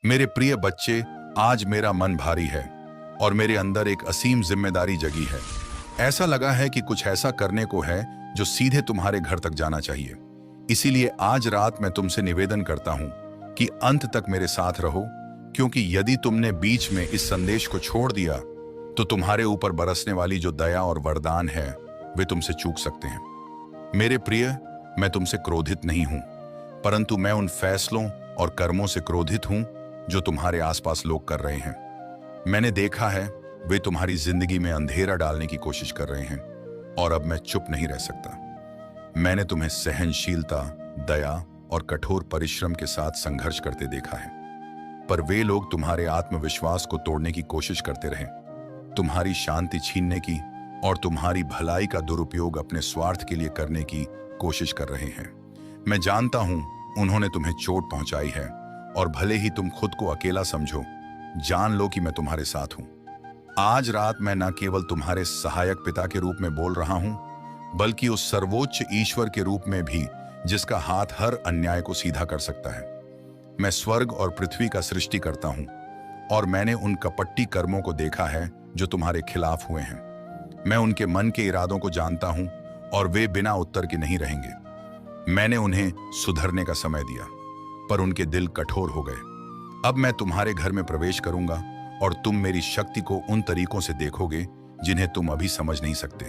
मेरे प्रिय बच्चे, आज मेरा मन भारी है और मेरे अंदर एक असीम जिम्मेदारी जगी है। ऐसा लगा है कि कुछ ऐसा करने को है जो सीधे तुम्हारे घर तक जाना चाहिए। इसीलिए आज रात मैं तुमसे निवेदन करता हूं कि अंत तक मेरे साथ रहो, क्योंकि यदि तुमने बीच में इस संदेश को छोड़ दिया तो तुम्हारे ऊपर बरसने वाली जो दया और वरदान है वे तुमसे चूक सकते हैं। मेरे प्रिय, मैं तुमसे क्रोधित नहीं हूं, परंतु मैं उन फैसलों और कर्मों से क्रोधित हूं जो तुम्हारे आसपास लोग कर रहे हैं। मैंने देखा है वे तुम्हारी जिंदगी में अंधेरा डालने की कोशिश कर रहे हैं और अब मैं चुप नहीं रह सकता। मैंने तुम्हें सहनशीलता, दया और कठोर परिश्रम के साथ संघर्ष करते देखा है, पर वे लोग तुम्हारे आत्मविश्वास को तोड़ने की कोशिश करते रहे, तुम्हारी शांति छीनने की और तुम्हारी भलाई का दुरुपयोग अपने स्वार्थ के लिए करने की कोशिश कर रहे हैं। मैं जानता हूं उन्होंने तुम्हें चोट पहुंचाई है, और भले ही तुम खुद को अकेला समझो, जान लो कि मैं तुम्हारे साथ हूं। आज रात मैं न केवल तुम्हारे सहायक पिता के रूप में बोल रहा हूं, बल्कि उस सर्वोच्च ईश्वर के रूप में भी, जिसका हाथ हर अन्याय को सीधा कर सकता है। मैं स्वर्ग और पृथ्वी का सृष्टि करता हूं, और मैंने उन कपटी कर्मों को देखा है जो तुम्हारे खिलाफ हुए हैं। मैं उनके मन के इरादों को जानता हूं, और वे बिना उत्तर के नहीं रहेंगे। मैंने उन्हें सुधरने का समय दिया, पर उनके दिल कठोर हो गए। अब मैं तुम्हारे घर में प्रवेश करूंगा, और तुम मेरी शक्ति को उन तरीकों से देखोगे जिन्हें तुम अभी समझ नहीं सकते।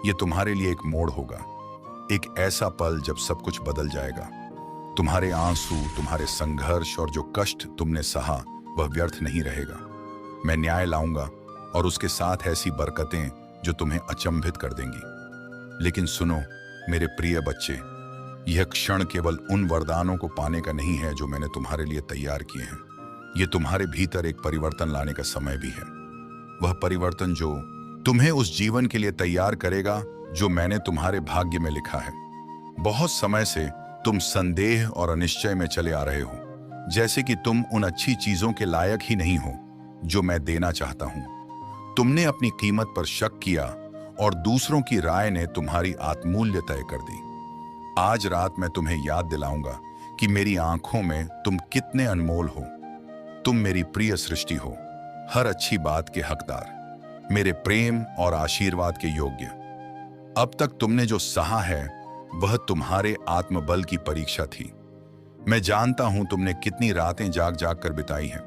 यह तुम्हारे लिए एक मोड़ होगा, एक ऐसा पल जब सब कुछ बदल जाएगा। तुम्हारे आंसू, तुम्हारे संघर्ष और जो कष्ट तुमने सहा वह व्यर्थ नहीं रहेगा। मैं न्याय लाऊंगा, और उसके साथ ऐसी बरकतें जो तुम्हें अचंभित कर देंगी। लेकिन सुनो मेरे प्रिय बच्चे, यह क्षण केवल उन वरदानों को पाने का नहीं है जो मैंने तुम्हारे लिए तैयार किए हैं। यह तुम्हारे भीतर एक परिवर्तन लाने का समय भी है। वह परिवर्तन जो तुम्हें उस जीवन के लिए तैयार करेगा जो मैंने तुम्हारे भाग्य में लिखा है। बहुत समय से तुम संदेह और अनिश्चय में चले आ रहे हो, जैसे कि तुम उन अच्छी चीजों के लायक ही नहीं हो जो मैं देना चाहता हूं। तुमने अपनी कीमत पर शक किया, और दूसरों की राय ने तुम्हारी आत्मूल्य तय कर दी। आज रात मैं तुम्हें याद दिलाऊंगा कि मेरी आंखों में तुम कितने अनमोल हो। तुम मेरी प्रिय सृष्टि हो, हर अच्छी बात के हकदार, मेरे प्रेम और आशीर्वाद के योग्य। अब तक तुमने जो सहा है वह तुम्हारे आत्मबल की परीक्षा थी। मैं जानता हूं तुमने कितनी रातें जाग जाग कर बिताई हैं।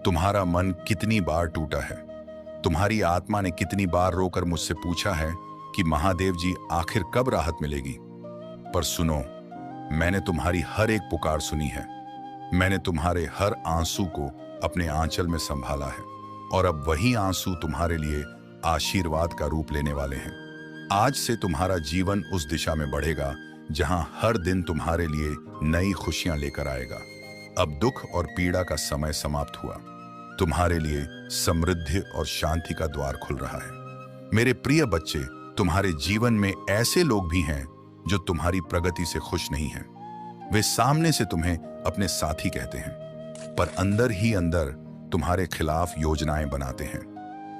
तुम्हारा मन कितनी बार टूटा है। तुम्हारी आत्मा ने कितनी बार रोकर मुझसे पूछा है कि महादेव जी, आखिर कब राहत मिलेगी। पर सुनो, मैंने तुम्हारी हर एक पुकार सुनी है। मैंने तुम्हारे हर आंसू को अपने आंचल में संभाला है, और अब वही आंसू तुम्हारे लिए आशीर्वाद का रूप लेने वाले हैं। आज से तुम्हारा जीवन उस दिशा में बढ़ेगा जहां हर दिन तुम्हारे लिए नई खुशियां लेकर आएगा। अब दुख और पीड़ा का समय समाप्त हुआ। तुम्हारे लिए समृद्धि और शांति का द्वार खुल रहा है। मेरे प्रिय बच्चे, तुम्हारे जीवन में ऐसे लोग भी हैं जो तुम्हारी प्रगति से खुश नहीं हैं। वे सामने से तुम्हें अपने साथी कहते हैं, पर अंदर ही अंदर तुम्हारे खिलाफ योजनाएं बनाते हैं।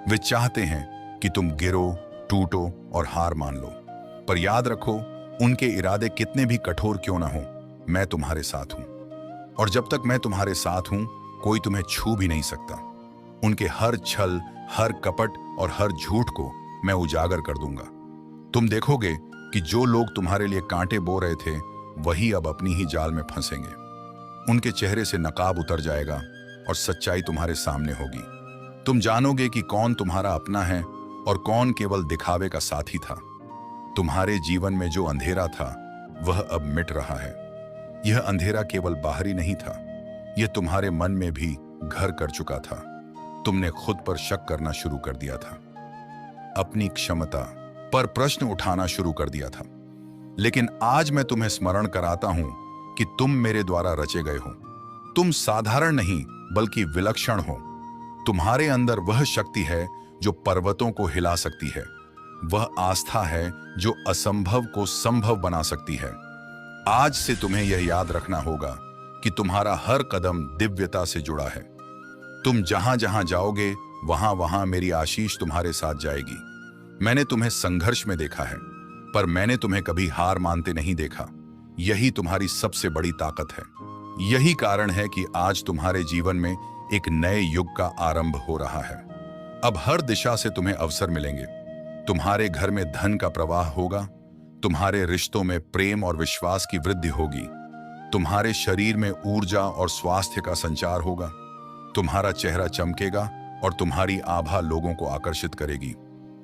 वे चाहते हैं कि तुम गिरो, टूटो और हार मान लो। पर याद रखो, उनके इरादे कितने भी कठोर क्यों ना हो, मैं तुम्हारे साथ हूं, और जब तक मैं तुम्हारे साथ हूं, कोई तुम्हें छू भी नहीं सकता। उनके हर छल, हर कपट और हर झूठ को मैं उजागर कर दूंगा। तुम देखोगे कि जो लोग तुम्हारे लिए कांटे बो रहे थे वही अब अपनी ही जाल में फंसेंगे। उनके चेहरे से नकाब उतर जाएगा और सच्चाई तुम्हारे सामने होगी। तुम जानोगे कि कौन तुम्हारा अपना है और कौन केवल दिखावे का साथी था। तुम्हारे जीवन में जो अंधेरा था वह अब मिट रहा है। यह अंधेरा केवल बाहरी नहीं था, यह तुम्हारे मन में भी घर कर चुका था। तुमने खुद पर शक करना शुरू कर दिया था, अपनी क्षमता पर प्रश्न उठाना शुरू कर दिया था। लेकिन आज मैं तुम्हें स्मरण कराता हूं कि तुम मेरे द्वारा रचे गए हो। तुम साधारण नहीं बल्कि विलक्षण हो। तुम्हारे अंदर वह शक्ति है जो पर्वतों को हिला सकती है। वह आस्था है जो असंभव को संभव बना सकती है। आज से तुम्हें यह याद रखना होगा कि तुम्हारा हर कदम दिव्यता से जुड़ा है। तुम जहां जहां जाओगे वहां वहां मेरी आशीष तुम्हारे साथ जाएगी। मैंने तुम्हें संघर्ष में देखा है, पर मैंने तुम्हें कभी हार मानते नहीं देखा। यही तुम्हारी सबसे बड़ी ताकत है। यही कारण है कि आज तुम्हारे जीवन में एक नए युग का आरंभ हो रहा है। अब हर दिशा से तुम्हें अवसर मिलेंगे। तुम्हारे घर में धन का प्रवाह होगा, तुम्हारे रिश्तों में प्रेम और विश्वास की वृद्धि होगी, तुम्हारे शरीर में ऊर्जा और स्वास्थ्य का संचार होगा, तुम्हारा चेहरा चमकेगा और तुम्हारी आभा लोगों को आकर्षित करेगी।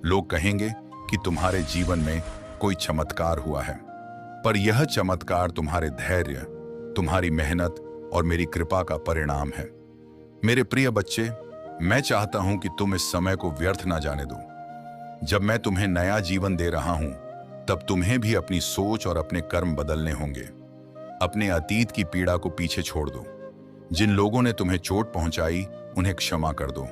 लोग कहेंगे कि तुम्हारे जीवन में कोई चमत्कार हुआ है, पर यह चमत्कार तुम्हारे धैर्य, तुम्हारी मेहनत और मेरी कृपा का परिणाम है। मेरे प्रिय बच्चे, मैं चाहता हूं कि तुम इस समय को व्यर्थ ना जाने दो। जब मैं तुम्हें नया जीवन दे रहा हूं, तब तुम्हें भी अपनी सोच और अपने कर्म बदलने होंगे। अपने अतीत की पीड़ा को पीछे छोड़ दो। जिन लोगों ने तुम्हें चोट पहुंचाई, उन्हें क्षमा कर दो,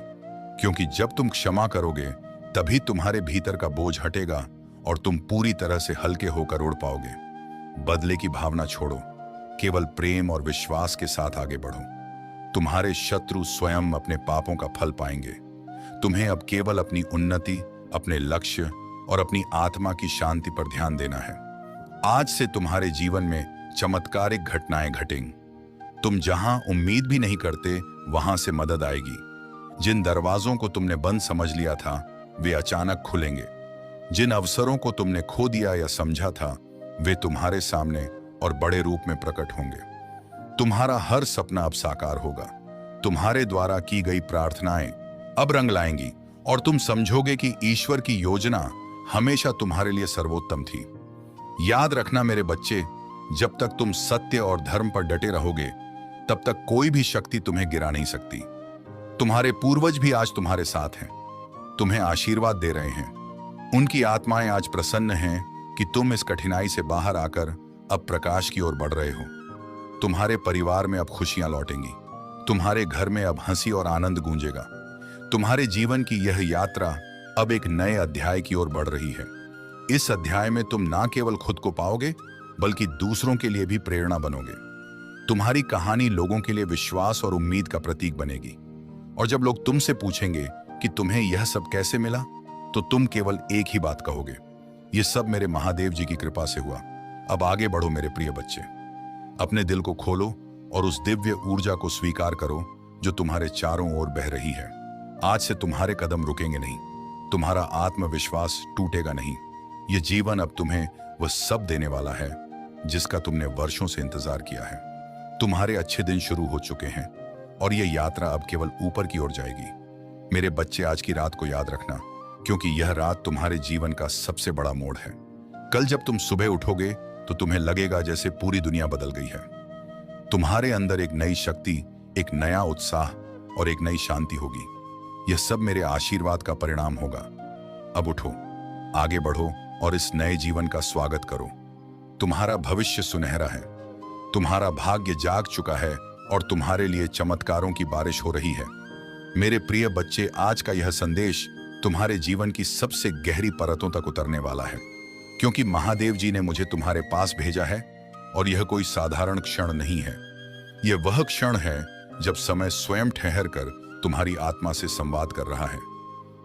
क्योंकि जब तुम क्षमा करोगे तभी तुम्हारे भीतर का बोझ हटेगा और तुम पूरी तरह से हल्के होकर उड़ पाओगे। बदले की भावना छोड़ो, केवल प्रेम और विश्वास के साथ आगे बढ़ो। तुम्हारे शत्रु स्वयं अपने पापों का फल पाएंगे। तुम्हें अब केवल अपनी उन्नति, अपने लक्ष्य और अपनी आत्मा की शांति पर ध्यान देना है। आज से तुम्हारे जीवन में चमत्कारिक घटनाएं घटेंगी। तुम जहां उम्मीद भी नहीं करते, वहां से मदद आएगी। जिन दरवाजों को तुमने बंद समझ लिया था, वे अचानक खुलेंगे। जिन अवसरों को तुमने खो दिया या समझा था, वे तुम्हारे सामने और बड़े रूप में प्रकट होंगे। तुम्हारा हर सपना अब साकार होगा। तुम्हारे द्वारा की गई प्रार्थनाएं अब रंग लाएंगी और तुम समझोगे कि ईश्वर की योजना हमेशा तुम्हारे लिए सर्वोत्तम थी। याद रखना मेरे बच्चे, जब तक तुम सत्य और धर्म पर डटे रहोगे, तब तक कोई भी शक्ति तुम्हें गिरा नहीं सकती। तुम्हारे पूर्वज भी आज तुम्हारे साथ हैं, तुम्हें आशीर्वाद दे रहे हैं। उनकी आत्माएं आज प्रसन्न हैं कि तुम इस कठिनाई से बाहर आकर अब प्रकाश की ओर बढ़ रहे हो। तुम्हारे परिवार में अब खुशियां लौटेंगी। तुम्हारे घर में अब हंसी और आनंद गूंजेगा। तुम्हारे जीवन की यह यात्रा अब एक नए अध्याय की ओर बढ़ रही है। इस अध्याय में तुम ना केवल खुद को पाओगे, बल्कि दूसरों के लिए भी प्रेरणा बनोगे। तुम्हारी कहानी लोगों के लिए विश्वास और उम्मीद का प्रतीक बनेगी। और जब लोग तुमसे पूछेंगे कि तुम्हें यह सब कैसे मिला, तो तुम केवल एक ही बात कहोगे, यह सब मेरे महादेव जी की कृपा से हुआ। अब आगे बढ़ो मेरे प्रिय बच्चे। अपने दिल को खोलो और उस दिव्य ऊर्जा को स्वीकार करो जो तुम्हारे चारों ओर बह रही है। आज से तुम्हारे कदम रुकेंगे नहीं, तुम्हारा आत्मविश्वास टूटेगा नहीं। यह जीवन अब तुम्हें वह सब देने वाला है जिसका तुमने वर्षों से इंतजार किया है। तुम्हारे अच्छे दिन शुरू हो चुके हैं और यह यात्रा अब केवल ऊपर की ओर जाएगी। मेरे बच्चे, आज की रात को याद रखना, क्योंकि यह रात तुम्हारे जीवन का सबसे बड़ा मोड़ है। कल जब तुम सुबह उठोगे तो तुम्हें लगेगा जैसे पूरी दुनिया बदल गई है। तुम्हारे अंदर एक नई शक्ति, एक नया उत्साह और एक नई शांति होगी। यह सब मेरे आशीर्वाद का परिणाम होगा। अब उठो, आगे बढ़ो और इस नए जीवन का स्वागत करो। तुम्हारा भविष्य सुनहरा है, तुम्हारा भाग्य जाग चुका है और तुम्हारे लिए चमत्कारों की बारिश हो रही है। मेरे प्रिय बच्चे, आज का यह संदेश तुम्हारे जीवन की सबसे गहरी परतों तक उतरने वाला है, क्योंकि महादेव जी ने मुझे तुम्हारे पास भेजा है। और यह कोई साधारण क्षण नहीं है, यह वह क्षण है जब समय स्वयं ठहर कर तुम्हारी आत्मा से संवाद कर रहा है।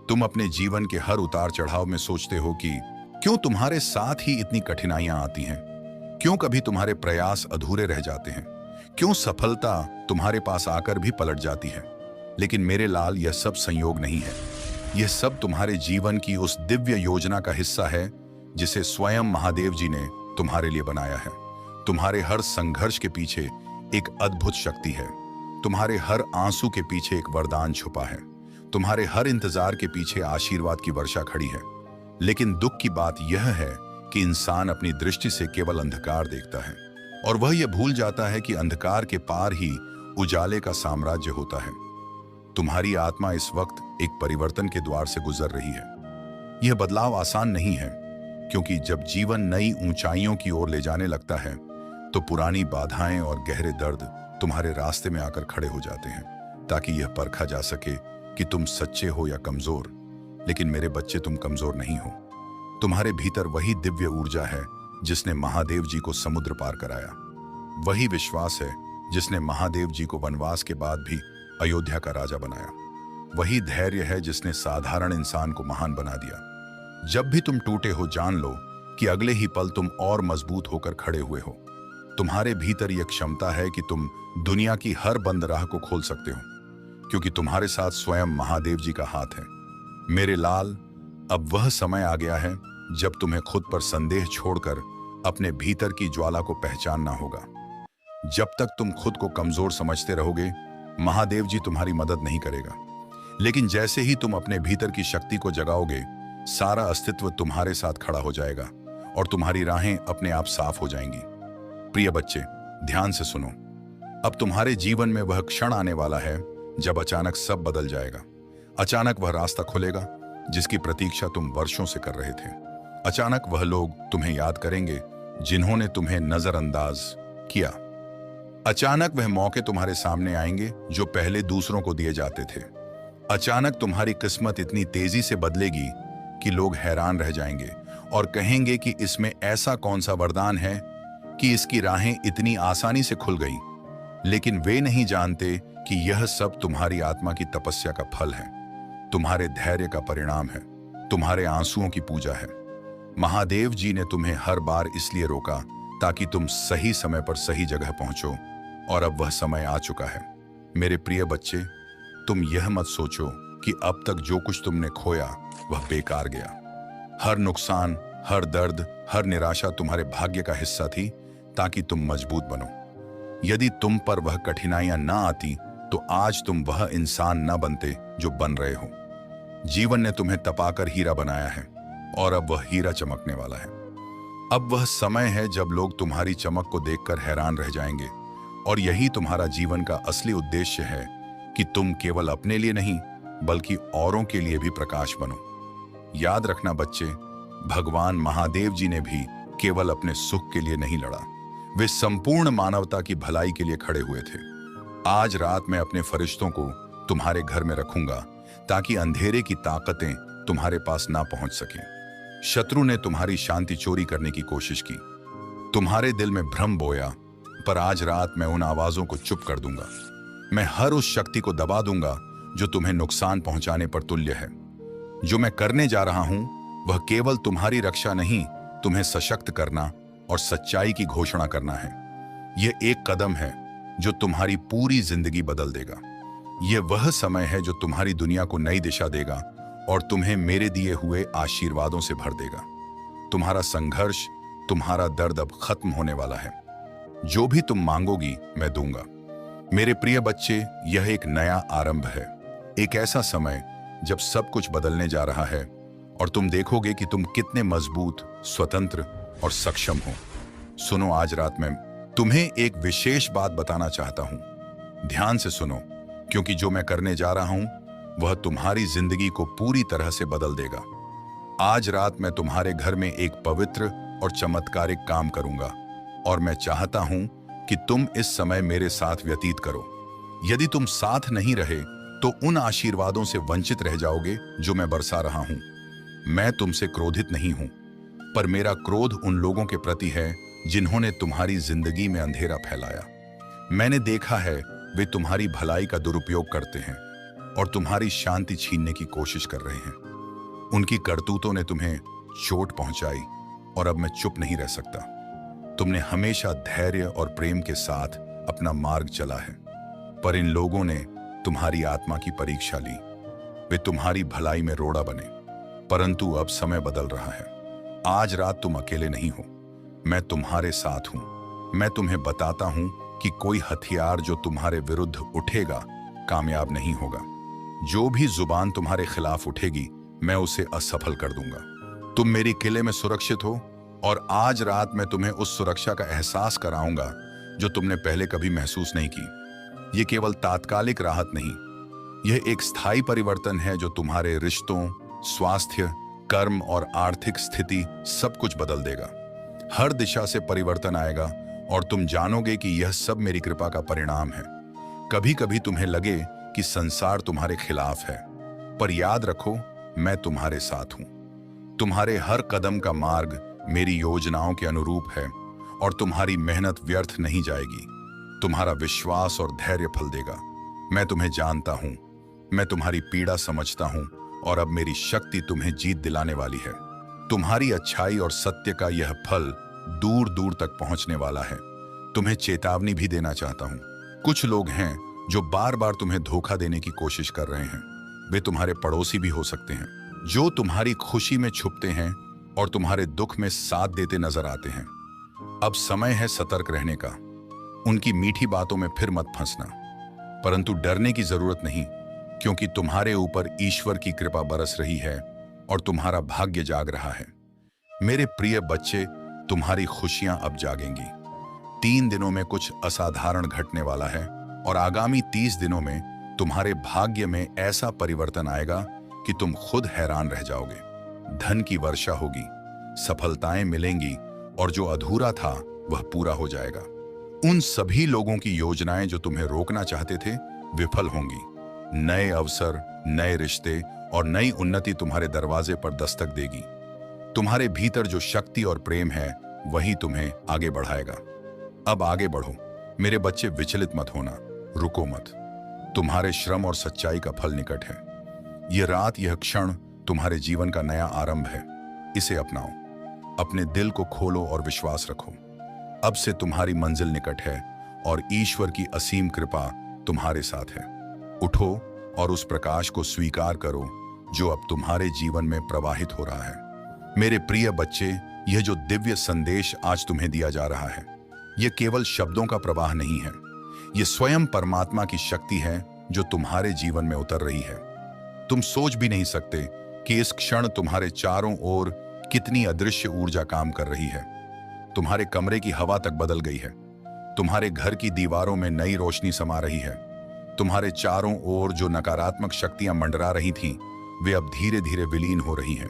तुम अपने जीवन के हर उतार चढ़ाव में सोचते हो कि क्यों तुम्हारे साथ ही इतनी कठिनाइयां आती हैं, क्यों कभी तुम्हारे प्रयास अधूरे रह जाते हैं, क्यों सफलता तुम्हारे पास आकर भी पलट जाती है। लेकिन मेरे लाल, यह सब संयोग नहीं है। यह सब तुम्हारे जीवन की उस दिव्य योजना का हिस्सा है जिसे स्वयं महादेव जी ने तुम्हारे लिए बनाया है। तुम्हारे हर संघर्ष के पीछे एक अद्भुत शक्ति है। तुम्हारे हर आंसू के पीछे एक वरदान छुपा है। तुम्हारे हर इंतजार के पीछे आशीर्वाद की वर्षा खड़ी है। लेकिन दुख की बात यह है कि इंसान अपनी दृष्टि से केवल अंधकार देखता है और वह यह भूल जाता है कि अंधकार के पार ही उजाले का साम्राज्य होता है। तुम्हारी आत्मा इस वक्त एक परिवर्तन के द्वार से गुजर रही है। यह बदलाव आसान नहीं है, क्योंकि जब जीवन नई ऊंचाइयों की ओर ले जाने लगता है तो पुरानी बाधाएं और गहरे दर्द तुम्हारे रास्ते में आकर खड़े हो जाते हैं, ताकि यह परखा जा सके कि तुम सच्चे हो या कमजोर। लेकिन मेरे बच्चे, तुम कमजोर नहीं हो। तुम्हारे भीतर वही दिव्य ऊर्जा है जिसने महादेव जी को समुद्र पार कराया। वही विश्वास है जिसने महादेव जी को वनवास के बाद भी अयोध्या का राजा बनाया। वही धैर्य है जिसने साधारण इंसान को महान बना दिया। जब भी तुम टूटे हो, जान लो कि अगले ही पल तुम और मजबूत होकर खड़े हुए हो। तुम्हारे भीतर यह क्षमता है कि तुम दुनिया की हर बंद राह को खोल सकते हो, क्योंकि तुम्हारे साथ स्वयं महादेव जी का हाथ है। मेरे लाल, अब वह समय आ गया है जब तुम्हें खुद पर संदेह छोड़कर अपने भीतर की ज्वाला को पहचानना होगा। जब तक तुम खुद को कमजोर समझते रहोगे, महादेव जी तुम्हारी मदद नहीं करेगा। लेकिन जैसे ही तुम अपने भीतर की शक्ति को जगाओगे, सारा अस्तित्व तुम्हारे साथ खड़ा हो जाएगा और तुम्हारी राहें अपने आप साफ हो जाएंगी। प्रिय बच्चे, ध्यान से सुनो। अब तुम्हारे जीवन में वह क्षण आने वाला है जब अचानक सब बदल जाएगा। अचानक वह रास्ता खुलेगा जिसकी प्रतीक्षा तुम वर्षों से कर रहे थे। अचानक वह लोग तुम्हें याद करेंगे जिन्होंने तुम्हें नजरअंदाज किया। अचानक वह मौके तुम्हारे सामने आएंगे जो पहले दूसरों को दिए जाते थे। अचानक तुम्हारी किस्मत इतनी तेजी से बदलेगी कि लोग हैरान रह जाएंगे और कहेंगे कि इसमें ऐसा कौन सा वरदान है कि इसकी राहें इतनी आसानी से खुल गई। लेकिन वे नहीं जानते कि यह सब तुम्हारी आत्मा की तपस्या का फल है, तुम्हारे धैर्य का परिणाम है, तुम्हारे आंसुओं की पूजा है। महादेव जी ने तुम्हें हर बार इसलिए रोका ताकि तुम सही समय पर सही जगह पहुंचो, और अब वह समय आ चुका है। मेरे प्रिय बच्चे, तुम यह मत सोचो कि अब तक जो कुछ तुमने खोया वह बेकार गया। हर नुकसान, हर दर्द, हर निराशा तुम्हारे भाग्य का हिस्सा थी ताकि तुम मजबूत बनो। यदि तुम पर वह कठिनाइयां ना आती तो आज तुम वह इंसान न बनते जो बन रहे हो। जीवन ने तुम्हें तपाकर हीरा बनाया है और अब वह हीरा चमकने वाला है। अब वह समय है जब लोग तुम्हारी चमक को देखकर हैरान रह जाएंगे, और यही तुम्हारा जीवन का असली उद्देश्य है कि तुम केवल अपने लिए नहीं बल्कि औरों के लिए भी प्रकाश बनो। याद रखना बच्चे, भगवान महादेव जी ने भी केवल अपने सुख के लिए नहीं लड़ा, वे संपूर्ण मानवता की भलाई के लिए खड़े हुए थे। आज रात मैं अपने फरिश्तों को तुम्हारे घर में रखूंगा ताकि अंधेरे की ताकतें तुम्हारे पास ना पहुंच सकें। शत्रु ने तुम्हारी शांति चोरी करने की कोशिश की, तुम्हारे दिल में भ्रम बोया, पर आज रात मैं उन आवाजों को चुप कर दूंगा। मैं हर उस शक्ति को दबा दूंगा जो तुम्हें नुकसान पहुंचाने पर तुल्य है। जो मैं करने जा रहा हूं वह केवल तुम्हारी रक्षा नहीं, तुम्हें सशक्त करना और सच्चाई की घोषणा करना है। यह एक कदम है जो तुम्हारी पूरी जिंदगी बदल देगा। यह वह समय है जो तुम्हारी दुनिया को नई दिशा देगा और तुम्हें मेरे दिए हुए आशीर्वादों से भर देगा। तुम्हारा संघर्ष, तुम्हारा दर्द अब खत्म होने वाला है। जो भी तुम मांगोगी मैं दूंगा। मेरे प्रिय बच्चे, यह एक नया आरंभ है, एक ऐसा समय जब सब कुछ बदलने जा रहा है और तुम देखोगे कि तुम कितने मजबूत, स्वतंत्र और सक्षम हो। सुनो, आज रात मैं तुम्हें एक विशेष बात बताना चाहता हूं। ध्यान से सुनो, क्योंकि जो मैं करने जा रहा हूं वह तुम्हारी जिंदगी को पूरी तरह से बदल देगा। आज रात मैं तुम्हारे घर में एक पवित्र और चमत्कारिक काम करूंगा और मैं चाहता हूं कि तुम इस समय मेरे साथ व्यतीत करो। यदि तुम साथ नहीं रहे तो उन आशीर्वादों से वंचित रह जाओगे जो मैं बरसा रहा हूं। मैं तुमसे क्रोधित नहीं हूं, पर मेरा क्रोध उन लोगों के प्रति है जिन्होंने तुम्हारी जिंदगी में अंधेरा फैलाया। मैंने देखा है वे तुम्हारी भलाई का दुरुपयोग करते हैं और तुम्हारी शांति छीनने की कोशिश कर रहे हैं। उनकी करतूतों ने तुम्हें चोट पहुंचाई और अब मैं चुप नहीं रह सकता। तुमने हमेशा धैर्य और प्रेम के साथ अपना मार्ग चला है, पर इन लोगों ने तुम्हारी आत्मा की परीक्षा ली। वे तुम्हारी भलाई में रोड़ा बने, परंतु अब समय बदल रहा है। आज रात तुम अकेले नहीं हो, मैं तुम्हारे साथ हूं। मैं तुम्हें बताता हूं कि कोई हथियार जो तुम्हारे विरुद्ध उठेगा कामयाब नहीं होगा। जो भी जुबान तुम्हारे खिलाफ उठेगी मैं उसे असफल कर दूंगा। तुम मेरी किले में सुरक्षित हो और आज रात मैं तुम्हें उस सुरक्षा का एहसास कराऊंगा जो तुमने पहले कभी महसूस नहीं की। यह केवल तात्कालिक राहत नहीं, यह एक स्थायी परिवर्तन है जो तुम्हारे रिश्तों, स्वास्थ्य, कर्म और आर्थिक स्थिति सब कुछ बदल देगा। हर दिशा से परिवर्तन आएगा और तुम जानोगे कि यह सब मेरी कृपा का परिणाम है। कभी कभी तुम्हें लगे कि संसार तुम्हारे खिलाफ है, पर याद रखो मैं तुम्हारे साथ हूं। तुम्हारे हर कदम का मार्ग मेरी योजनाओं के अनुरूप है और तुम्हारी मेहनत व्यर्थ नहीं जाएगी। तुम्हारा विश्वास और धैर्य फल देगा। मैं तुम्हें जानता हूं, मैं तुम्हारी पीड़ा समझता हूं और अब मेरी शक्ति तुम्हें जीत दिलाने वाली है। तुम्हारी अच्छाई और सत्य का यह फल दूर दूर तक पहुंचने वाला है। तुम्हें चेतावनी भी देना चाहता हूं। कुछ लोग हैं जो बार बार तुम्हें धोखा देने की कोशिश कर रहे हैं। वे तुम्हारे पड़ोसी भी हो सकते हैं, जो तुम्हारी खुशी में छुपते हैं और तुम्हारे दुख में साथ देते नजर आते हैं। अब समय है सतर्क रहने का। उनकी मीठी बातों में फिर मत फंसना, परंतु डरने की जरूरत नहीं, क्योंकि तुम्हारे ऊपर ईश्वर की कृपा बरस रही है और तुम्हारा भाग्य जाग रहा है। मेरे प्रिय बच्चे, तुम्हारी खुशियां अब जागेंगी। 3 दिनों में कुछ असाधारण घटने वाला है और आगामी 30 दिनों में तुम्हारे भाग्य में ऐसा परिवर्तन आएगा कि तुम खुद हैरान रह जाओगे। धन की वर्षा होगी, सफलताएं मिलेंगी और जो अधूरा था वह पूरा हो जाएगा। उन सभी लोगों की योजनाएं जो तुम्हें रोकना चाहते थे विफल होंगी। नए अवसर, नए रिश्ते और नई उन्नति तुम्हारे दरवाजे पर दस्तक देगी। तुम्हारे भीतर जो शक्ति और प्रेम है वही तुम्हें आगे बढ़ाएगा। अब आगे बढ़ो मेरे बच्चे, विचलित मत होना, रुको मत। तुम्हारे श्रम और सच्चाई का फल निकट है। यह रात, यह क्षण तुम्हारे जीवन का नया आरंभ है। इसे अपनाओ, अपने दिल को खोलो और विश्वास रखो। अब से तुम्हारी मंजिल निकट है और ईश्वर की असीम कृपा तुम्हारे साथ है। उठो और उस प्रकाश को स्वीकार करो जो अब तुम्हारे जीवन में प्रवाहित हो रहा है। मेरे प्रिय बच्चे, यह जो दिव्य संदेश आज तुम्हें दिया जा रहा है, यह केवल शब्दों का प्रवाह नहीं है। यह स्वयं परमात्मा की शक्ति है जो तुम्हारे जीवन में उतर रही है। तुम सोच भी नहीं सकते कि इस क्षण तुम्हारे चारों ओर कितनी अदृश्य ऊर्जा काम कर रही है। तुम्हारे कमरे की हवा तक बदल गई है। तुम्हारे घर की दीवारों में नई रोशनी समा रही है। तुम्हारे चारों ओर जो नकारात्मक शक्तियां मंडरा रही थीं, वे अब धीरे धीरे विलीन हो रही हैं,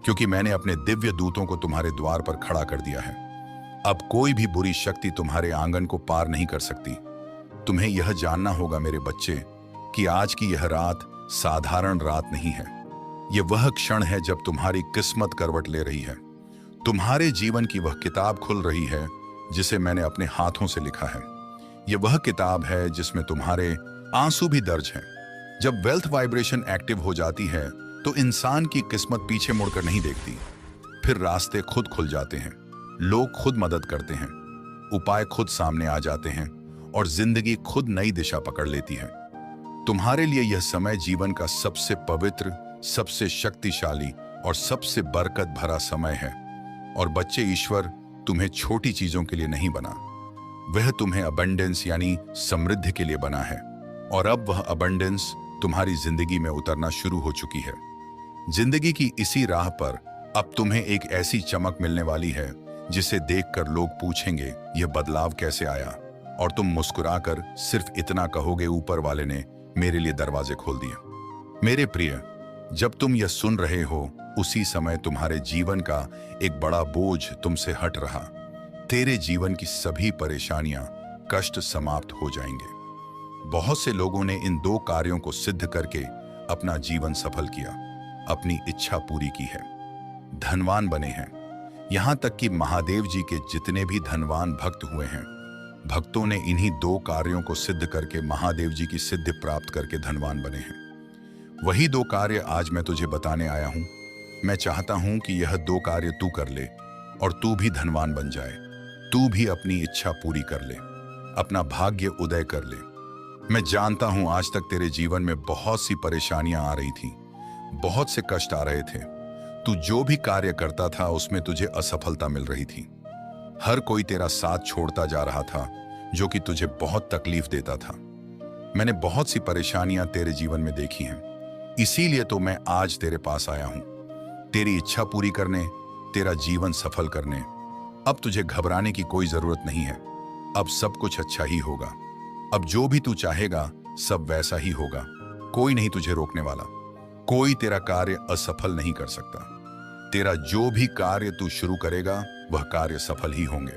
क्योंकि मैंने अपने दिव्य दूतों को तुम्हारे द्वार पर खड़ा कर दिया है। अब कोई भी बुरी शक्ति तुम्हारे आंगन को पार नहीं कर सकती। तुम्हें यह जानना होगा मेरे बच्चे कि आज की यह रात साधारण रात नहीं है। यह वह क्षण है जब तुम्हारी किस्मत करवट ले रही है। तुम्हारे जीवन की वह किताब खुल रही है जिसे मैंने अपने हाथों से लिखा है। यह वह किताब है जिसमें तुम्हारे आंसू भी दर्ज हैं। जब वेल्थ वाइब्रेशन एक्टिव हो जाती है तो इंसान की किस्मत पीछे मुड़कर नहीं देखती। फिर रास्ते खुद खुल जाते हैं, लोग खुद मदद करते हैं, उपाय खुद सामने आ जाते हैं और जिंदगी खुद नई दिशा पकड़ लेती है। तुम्हारे लिए यह समय जीवन का सबसे पवित्र, सबसे शक्तिशाली और सबसे बरकत भरा समय है। और बच्चे, ईश्वर तुम्हें छोटी चीजों के लिए नहीं बना, वह तुम्हें अबंडेंस यानी समृद्धि के लिए बना है। और अब वह अबंडेंस तुम्हारी जिंदगी में उतरना शुरू हो चुकी है। जिंदगी की इसी राह पर अब तुम्हें एक ऐसी चमक मिलने वाली है जिसे देखकर लोग पूछेंगे यह बदलाव कैसे आया, और तुम मुस्कुराकर सिर्फ इतना कहोगे, ऊपर वाले ने मेरे लिए दरवाजे खोल दिए। मेरे प्रिय, जब तुम यह सुन रहे हो उसी समय तुम्हारे जीवन का एक बड़ा बोझ तुमसे हट रहा। तेरे जीवन की सभी परेशानियां, कष्ट समाप्त हो जाएंगे। बहुत से लोगों ने इन 2 कार्यों को सिद्ध करके अपना जीवन सफल किया, अपनी इच्छा पूरी की है, धनवान बने हैं। यहां तक कि महादेव जी के जितने भी धनवान भक्त हुए हैं, भक्तों ने इन्हीं 2 कार्यों को सिद्ध करके महादेव जी की सिद्धि प्राप्त करके धनवान बने हैं। वही 2 कार्य आज मैं तुझे बताने आया हूं। मैं चाहता हूं कि यह 2 कार्य तू कर ले और तू भी धनवान बन जाए। तू भी अपनी इच्छा पूरी कर ले, अपना भाग्य उदय कर ले। मैं जानता हूं आज तक तेरे जीवन में बहुत सी परेशानियां आ रही थीं, बहुत से कष्ट आ रहे थे। तू जो भी कार्य करता था उसमें तुझे असफलता मिल रही थी। हर कोई तेरा साथ छोड़ता जा रहा था, जो कि तुझे बहुत तकलीफ देता था। मैंने बहुत सी परेशानियां तेरे जीवन में देखी हैं, इसीलिए तो मैं आज तेरे पास आया हूं, तेरी इच्छा पूरी करने, तेरा जीवन सफल करने। अब तुझे घबराने की कोई जरूरत नहीं है। अब सब कुछ अच्छा ही होगा। अब जो भी तू चाहेगा सब वैसा ही होगा। कोई नहीं तुझे रोकने वाला, कोई तेरा कार्य असफल नहीं कर सकता। तेरा जो भी कार्य तू शुरू करेगा वह कार्य सफल ही होंगे।